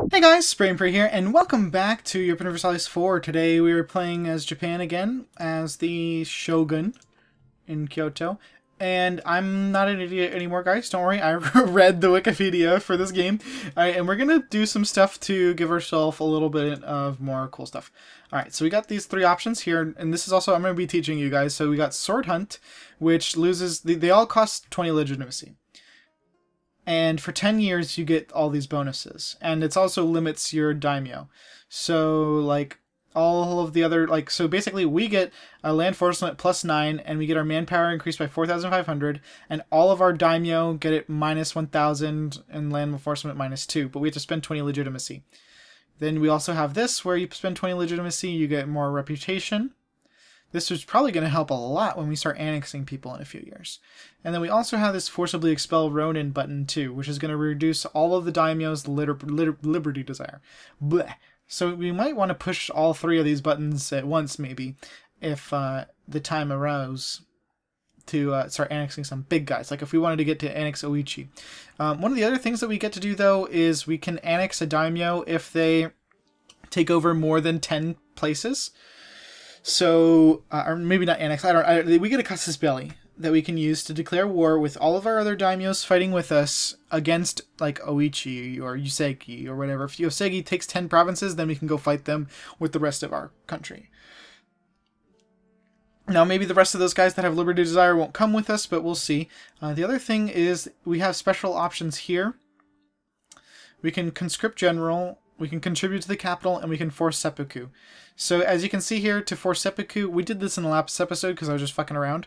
Hey guys, Spray and Pray here, and welcome back to Europa Universalis 4. Today we are playing as Japan again, as the Shogun in Kyoto. And I'm not an idiot anymore, guys. Don't worry, I read the Wikipedia for this game. Alright, and we're gonna do some stuff to give ourselves a little bit of more cool stuff. Alright, so we got these three options here, and this is also, I'm gonna be teaching you guys. So we got Sword Hunt, which loses, they all cost 20 legitimacy. And for 10 years, you get all these bonuses. And it also limits your Daimyo. So, like, all of the other, like, so basically we get a land force limit plus 9, and we get our manpower increased by 4,500, and all of our Daimyo get it minus 1,000, and land force limit minus 2, but we have to spend 20 legitimacy. Then we also have this, where you spend 20 legitimacy, you get more reputation. This is probably going to help a lot when we start annexing people in a few years. And then we also have this Forcibly Expel Ronin button too, which is going to reduce all of the Daimyo's liberty desire. Blech. So we might want to push all three of these buttons at once, maybe, if the time arose to start annexing some big guys, like if we wanted to get to annex Oichi. One of the other things that we get to do, though, is we can annex a Daimyo if they take over more than 10 places. So, or maybe not annex, we get a Casus Belli that we can use to declare war with all of our other daimyos fighting with us against, like, Oichi or Yosegi or whatever. If Yosegi takes 10 provinces, then we can go fight them with the rest of our country. Now, maybe the rest of those guys that have Liberty Desire won't come with us, but we'll see. The other thing is we have special options here. We can conscript general, we can contribute to the capital, and we can force seppuku. So as you can see here, to force seppuku, we did this in the last episode because I was just fucking around.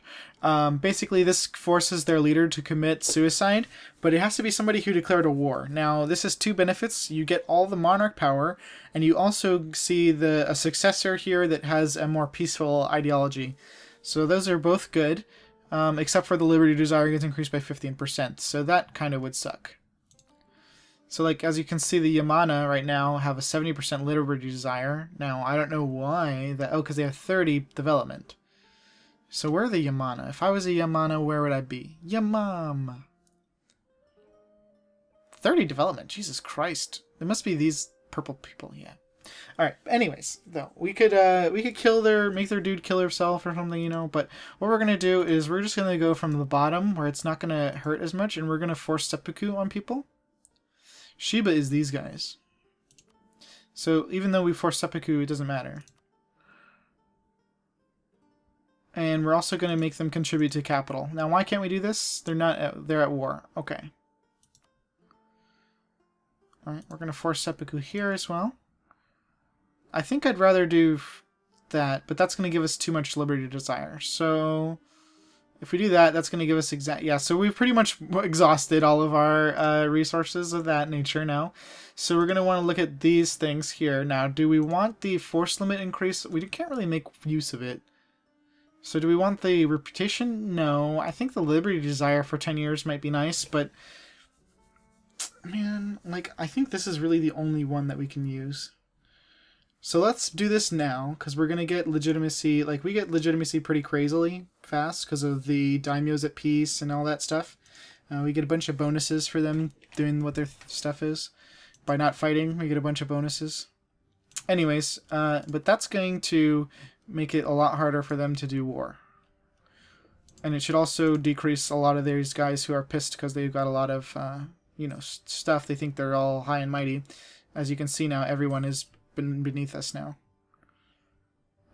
Basically, this forces their leader to commit suicide, but it has to be somebody who declared a war. Now, this has two benefits. You get all the monarch power, and you also see a successor here that has a more peaceful ideology. So those are both good, except for the liberty desire gets increased by 15%. So that kind of would suck. So, like, as you can see, the Yamana right now have a 70% liberty desire. Now, I don't know why. Oh, because they have 30 development. So, where are the Yamana? If I was a Yamana, where would I be? Yamam! 30 development. Jesus Christ. It must be these purple people, yeah. Alright, anyways, though, we could make their dude kill herself or something, you know, but what we're gonna do is we're just gonna go from the bottom, where it's not gonna hurt as much, and we're gonna force seppuku on people. Shiba is these guys. So even though we force seppuku, it doesn't matter. And we're also going to make them contribute to capital. Now, why can't we do this? They're at war. Okay. Alright, we're going to force seppuku here as well. I think I'd rather do that, but that's going to give us too much liberty desire. So if we do that, that's going to give us yeah, so we've pretty much exhausted all of our resources of that nature now. So we're going to want to look at these things here. Now, do we want the force limit increase? We can't really make use of it. So do we want the reputation? No. I think the liberty desire for 10 years might be nice, but man, like, I think this is really the only one that we can use. So let's do this now, because we're going to get legitimacy. Like, we get legitimacy pretty crazily fast because of the daimyos at peace and all that stuff. We get a bunch of bonuses for them doing what their stuff is. By not fighting, we get a bunch of bonuses. Anyways, but that's going to make it a lot harder for them to do war. And it should also decrease a lot of these guys who are pissed because they've got a lot of, you know, stuff. They think they're all high and mighty. As you can see now, everyone is beneath us now.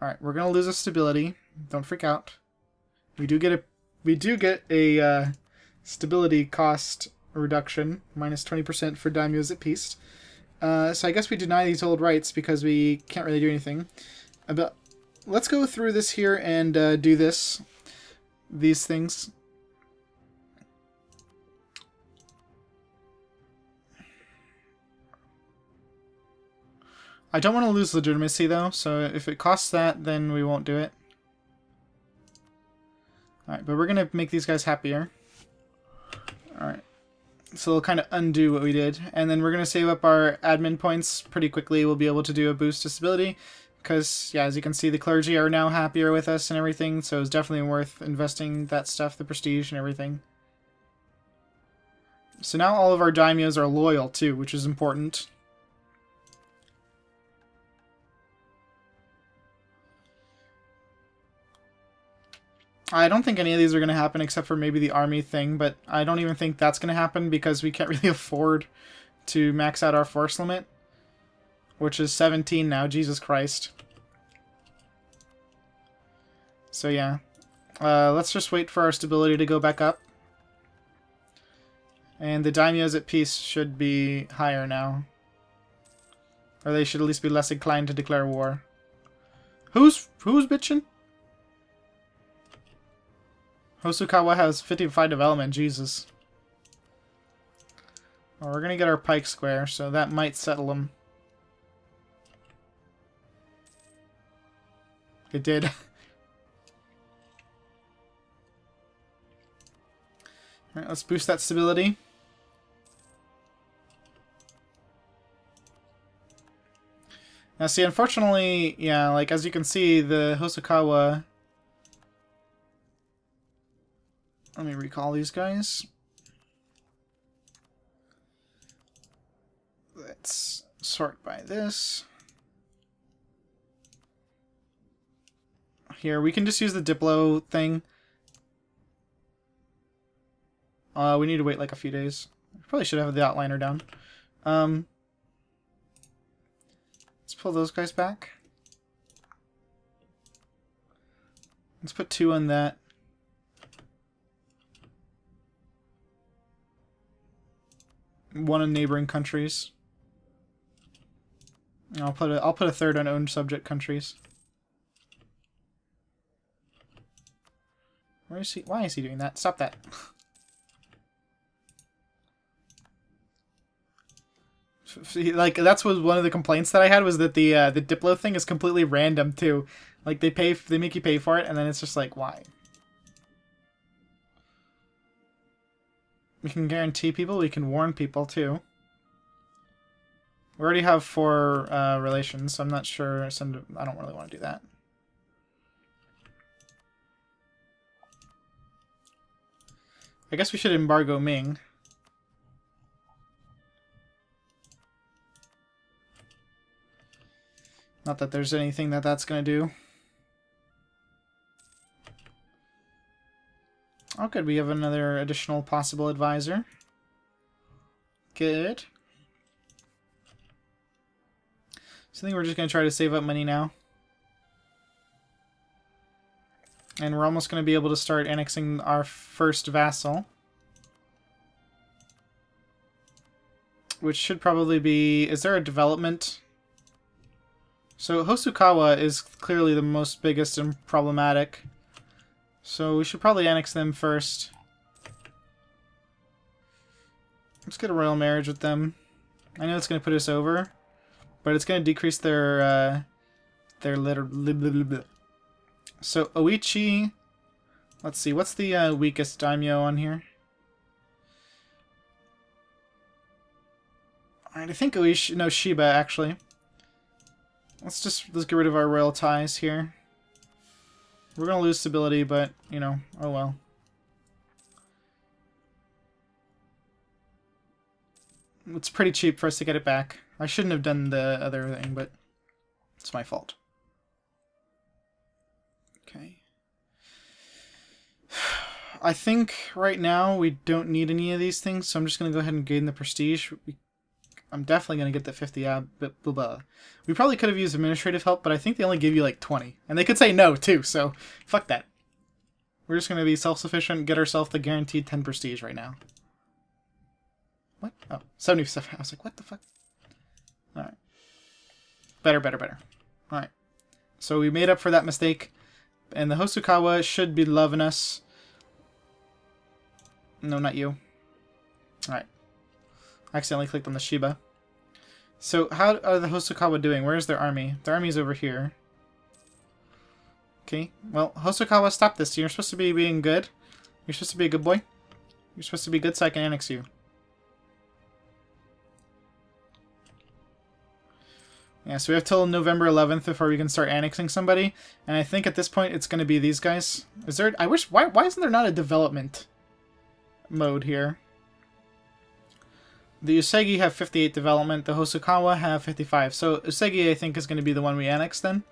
Alright, we're gonna lose a stability. Don't freak out. We do get a stability cost reduction, minus 20% for daimyos at peace. So I guess we deny these old rights because we can't really do anything. But let's go through this here and do these things. I don't want to lose legitimacy, though, so if it costs that, then we won't do it. Alright, but we're going to make these guys happier. Alright. So we'll kind of undo what we did. And then we're going to save up our admin points pretty quickly. We'll be able to do a boost to stability. Because, yeah, as you can see, the clergy are now happier with us and everything, so it's definitely worth investing that stuff, the prestige and everything. So now all of our daimyos are loyal, too, which is important. I don't think any of these are going to happen except for maybe the army thing, but I don't even think that's going to happen because we can't really afford to max out our force limit, which is 17 now, Jesus Christ. So yeah, let's just wait for our stability to go back up. And the Daimyos at peace should be higher now. Or they should at least be less inclined to declare war. Who's bitching? Hosokawa has 55 development, Jesus. Well, we're gonna get our pike square, so that might settle them. It did. Alright, let's boost that stability. Now see, unfortunately, yeah, like as you can see, the Hosokawa... Let me recall these guys. Let's sort by this. Here, we can just use the Diplo thing. We need to wait like a few days. Probably should have the outliner down. Let's pull those guys back. Let's put 2 on that. One in neighboring countries. I'll put a 3rd on owned subject countries. Where is he? Why is he doing that? Stop that. Like that's was one of the complaints that I had, was that the Diplo thing is completely random too. Like they make you pay for it, and then it's just like, why? We can guarantee people. We can warn people too. We already have 4 relations, so I'm not sure. I don't really want to do that. I guess we should embargo Ming. Not that there's anything that's going to do. Oh, good. We have another additional possible advisor. Good. So I think we're just going to try to save up money now. And we're almost going to be able to start annexing our first vassal. Which should probably be... Is there a development? So Hosokawa is clearly the most biggest and problematic. So we should probably annex them first. Let's get a royal marriage with them. I know it's going to put us over, but it's going to decrease their So Oichi, let's see, what's the weakest daimyo on here? Alright, I think Oichi, no, Shiba actually. Let's get rid of our royal ties here. We're gonna lose stability, but, you know, oh well. It's pretty cheap for us to get it back. I shouldn't have done the other thing, but it's my fault. Okay. I think right now we don't need any of these things, so I'm just gonna go ahead and gain the prestige. I'm definitely going to get the 50 We probably could have used administrative help, but I think they only give you like 20. And they could say no, too, so fuck that. We're just going to be self-sufficient, get ourselves the guaranteed 10 prestige right now. What? Oh, 77. I was like, what the fuck? Alright. Better. Alright. So we made up for that mistake. And the Hosokawa should be loving us. No, not you. Alright. Accidentally clicked on the Shiba. So how are the Hosokawa doing? Where's their army? Their army's over here. Okay, well, Hosokawa, stop this. You're supposed to be being good. You're supposed to be a good boy. You're supposed to be good so I can annex you. Yeah, so we have till November 11th before we can start annexing somebody. And I think at this point it's going to be these guys. Is there... I wish... Why isn't there not a development mode here? The Usagi have 58 development, the Hosokawa have 55. So Usagi, I think, is going to be the one we annex then.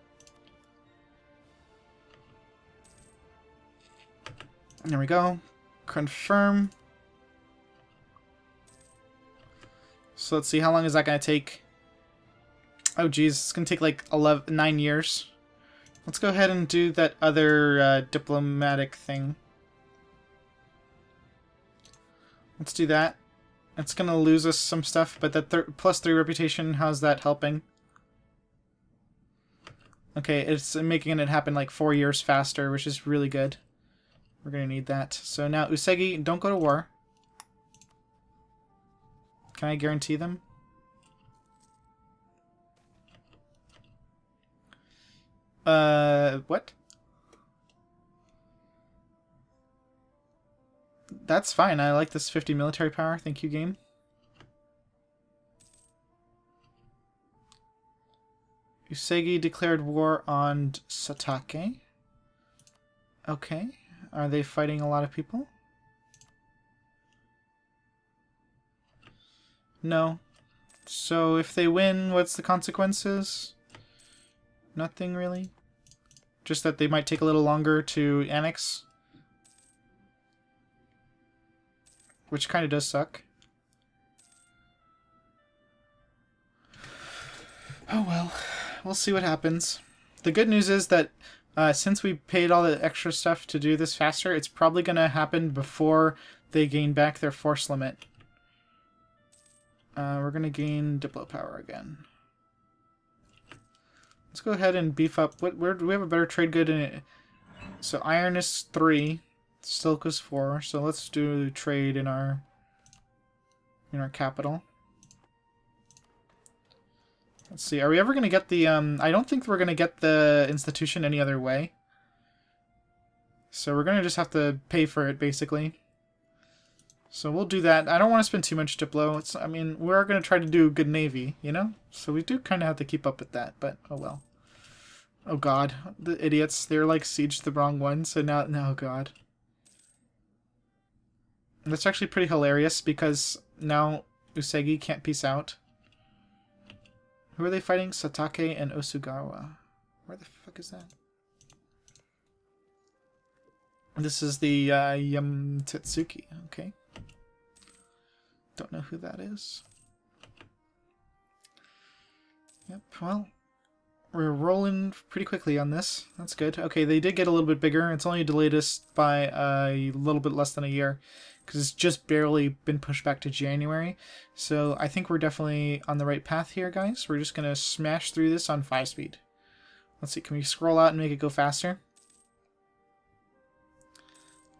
There we go. Confirm. So let's see, how long is that going to take? Oh geez, it's going to take like 9 years. Let's go ahead and do that other diplomatic thing. Let's do that. It's going to lose us some stuff, but that +3 reputation, how's that helping? Okay, it's making it happen like 4 years faster, which is really good. We're going to need that. So now, Usagi, don't go to war. Can I guarantee them? What? That's fine. I like this 50 military power. Thank you, game. Usagi declared war on Satake. Okay. Are they fighting a lot of people? No. So if they win, what's the consequences? Nothing really. Just that they might take a little longer to annex. Which kind of does suck. Oh well. We'll see what happens. The good news is that since we paid all the extra stuff to do this faster, it's probably going to happen before they gain back their force limit. We're going to gain Diplo power again. Let's go ahead and beef up. Where do we have a better trade good in it? So iron is 3, silk is 4. So let's do trade in our capital. Let's see. Are we ever going to get the I don't think we're going to get the institution any other way. So we're going to just have to pay for it basically. So we'll do that. I don't want to spend too much Diplo. I mean, we're going to try to do a good navy, you know? So we do kind of have to keep up with that, but oh well. Oh god, the idiots. They're like sieged the wrong one, so now, oh god. That's actually pretty hilarious because now Usagi can't peace out. Who are they fighting? Satake and Osugawa. Where the fuck is that? This is the Tetsuki. Okay. Don't know who that is. Yep, well, we're rolling pretty quickly on this. That's good. Okay, they did get a little bit bigger. It's only delayed us by a little bit less than a year because it's just barely been pushed back to January. So I think we're definitely on the right path here, guys. We're just going to smash through this on 5-speed. Let's see, can we scroll out and make it go faster?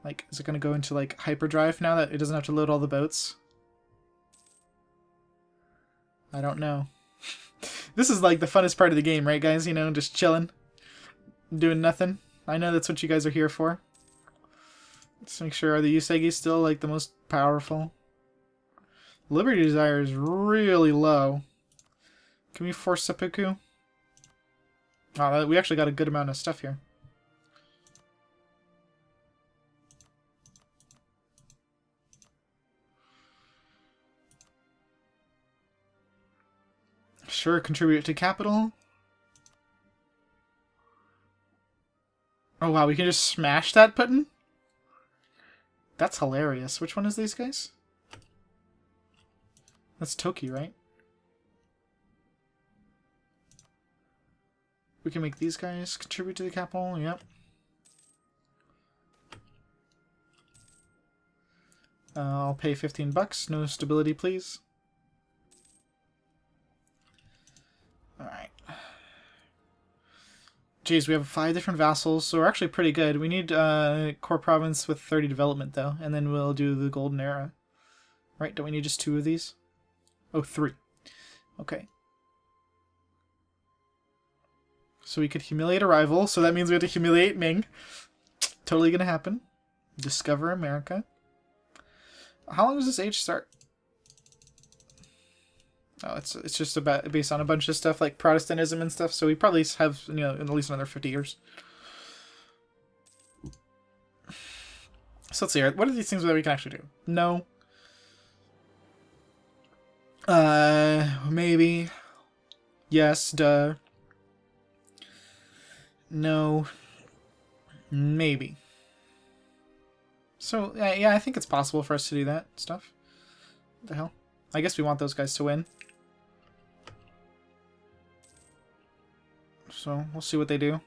Like, is it going to go into, like, hyperdrive now that it doesn't have to load all the boats? I don't know. This is, like, the funnest part of the game, right, guys? You know, just chilling. Doing nothing. I know that's what you guys are here for. Let's make sure, are the Usagi still, like, the most powerful? Liberty Desire is really low. Can we force seppuku? Oh, we actually got a good amount of stuff here. Sure, contribute to capital. Oh wow, we can just smash that button? That's hilarious. Which one is these guys? That's Toki, right? We can make these guys contribute to the capital, yep. I'll pay 15 bucks, no stability please. Alright. Jeez, we have 5 different vassals, so we're actually pretty good. We need core province with 30 development though, and then we'll do the golden era. Right, don't we need just 2 of these? Oh, 3. Okay. So we could humiliate a rival, so that means we have to humiliate Ming. Totally gonna happen. Discover America. How long does this age start? Oh, it's just about based on a bunch of stuff like Protestantism and stuff, so we probably have, you know, at least another 50 years. So let's see here. What are these things that we can actually do? No. Maybe. Yes, duh. No. Maybe. So, yeah, I think it's possible for us to do that stuff. What the hell? I guess we want those guys to win. So, we'll see what they do.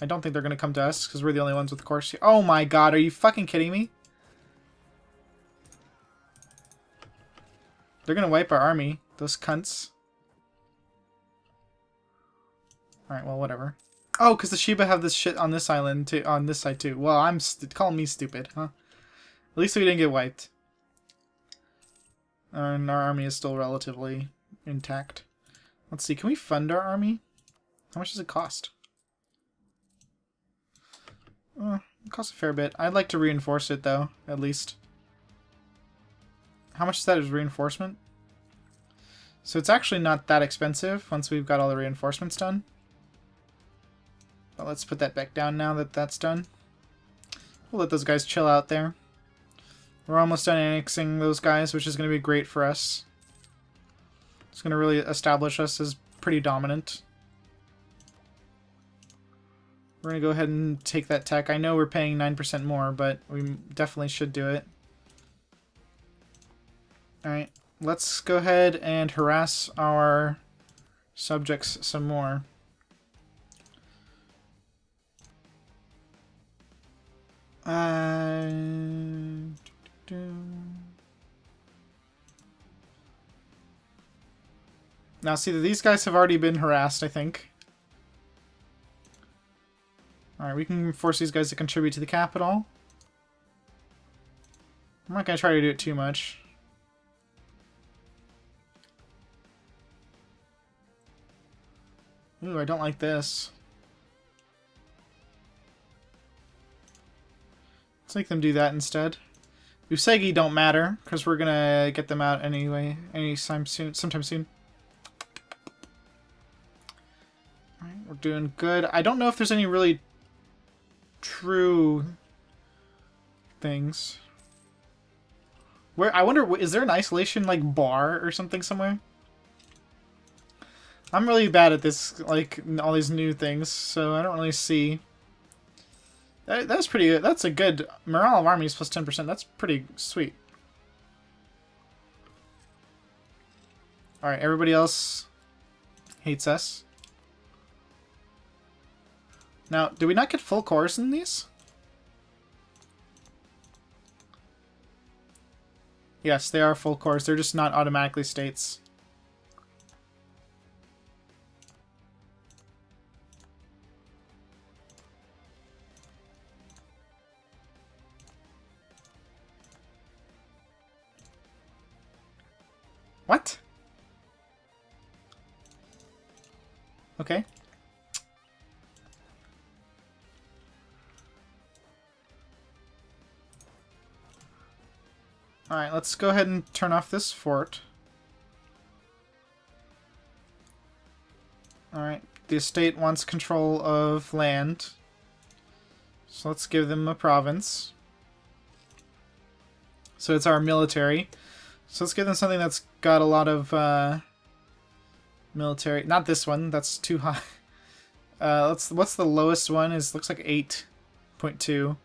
I don't think they're going to come to us, because we're the only ones with the course here. Oh my god, are you fucking kidding me? They're going to wipe our army. Those cunts. Alright, well, whatever. Oh, because the Shiba have this shit on this island, too, on this side, too. Well, call me stupid, huh? At least we didn't get wiped. And our army is still relatively intact. Let's see, can we fund our army? How much does it cost? It costs a fair bit. I'd like to reinforce it, though, at least. How much is that as reinforcement? So it's actually not that expensive once we've got all the reinforcements done. But let's put that back down now that that's done. We'll let those guys chill out there. We're almost done annexing those guys, which is going to be great for us. It's going to really establish us as pretty dominant. We're going to go ahead and take that tech. I know we're paying 9% more, but we definitely should do it. Alright, let's go ahead and harass our subjects some more. Now, see, these guys have already been harassed, I think. Alright, we can force these guys to contribute to the capital. I'm not going to try to do it too much. Ooh, I don't like this. Let's make them do that instead. Usagi don't matter, because we're gonna get them out anyway, sometime soon. Alright, we're doing good. I don't know if there's any really true things. I wonder, is there an isolation, like, bar or something somewhere? I'm really bad at this, like, all these new things, so I don't really see. That's pretty good. That's a good morale of armies plus 10%. That's pretty sweet. Alright, everybody else hates us. Now, do we not get full cores in these? Yes, they are full cores. They're just not automatically states. What? Okay. Alright, let's go ahead and turn off this fort. Alright, the estate wants control of land. So let's give them a province. So it's our military. So let's give them something that's got a lot of military. Not this one. That's too high. What's the lowest one? Looks like 8.2.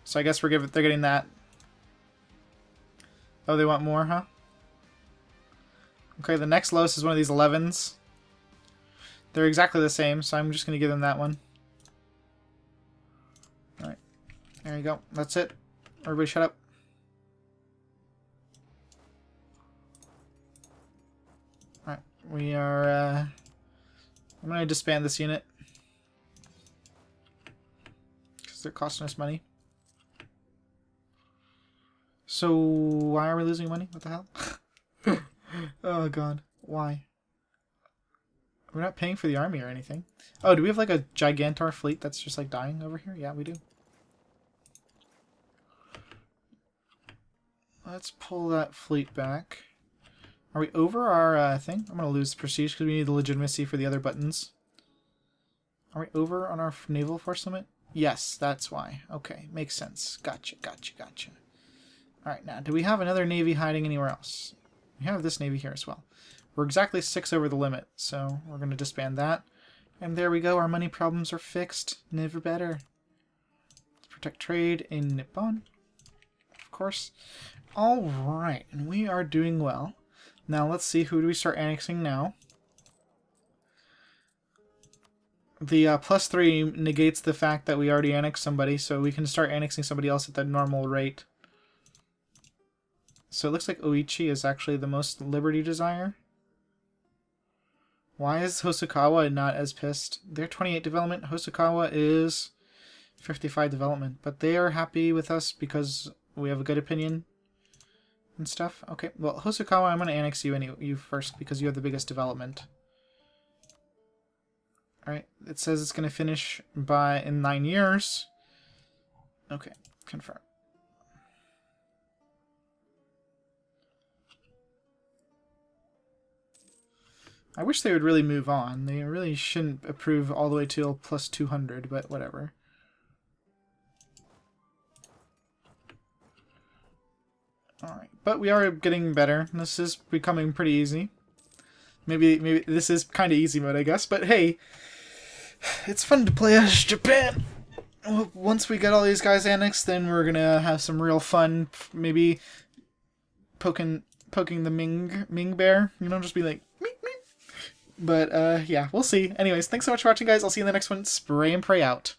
So I guess they're getting that. Oh, they want more, huh? Okay, the next lowest is one of these 11s. They're exactly the same, so I'm just going to give them that one. Alright. There you go. That's it. Everybody shut up. Alright. We are, I'm going to disband this unit. Because they're costing us money. So, why are we losing money? What the hell? Oh god. Why? We're not paying for the army or anything. Oh, do we have like a Gigantor fleet that's just like dying over here? Yeah, we do. Let's pull that fleet back. Are we over our thing? I'm going to lose prestige because we need the legitimacy for the other buttons. Are we over on our naval force limit? Yes, that's why. Okay, makes sense. Gotcha, gotcha, gotcha. Alright, now, do we have another navy hiding anywhere else? We have this navy here as well. We're exactly 6 over the limit, so we're going to disband that. And there we go, our money problems are fixed. Never better. Let's protect trade in Nippon. Of course. Alright, and we are doing well. Now let's see, who do we start annexing now? The +3 negates the fact that we already annexed somebody, so we can start annexing somebody else at the normal rate. So it looks like Oichi is actually the most liberty desire. Why is Hosokawa not as pissed? They're 28 development. Hosokawa is 55 development. But they are happy with us because we have a good opinion and stuff. Okay, well, Hosokawa, I'm going to annex you first because you have the biggest development. Alright, it says it's going to finish in 9 years. Okay, confirm. I wish they would really move on. They really shouldn't approve all the way till +200, but whatever. Alright, but we are getting better. This is becoming pretty easy. Maybe this is kind of easy mode, I guess, but hey, it's fun to play as Japan! Once we get all these guys annexed, then we're gonna have some real fun, maybe poking the Ming bear, you know, just be like, meep, meep. But, yeah, we'll see. Anyways, thanks so much for watching, guys. I'll see you in the next one. Spray and pray out.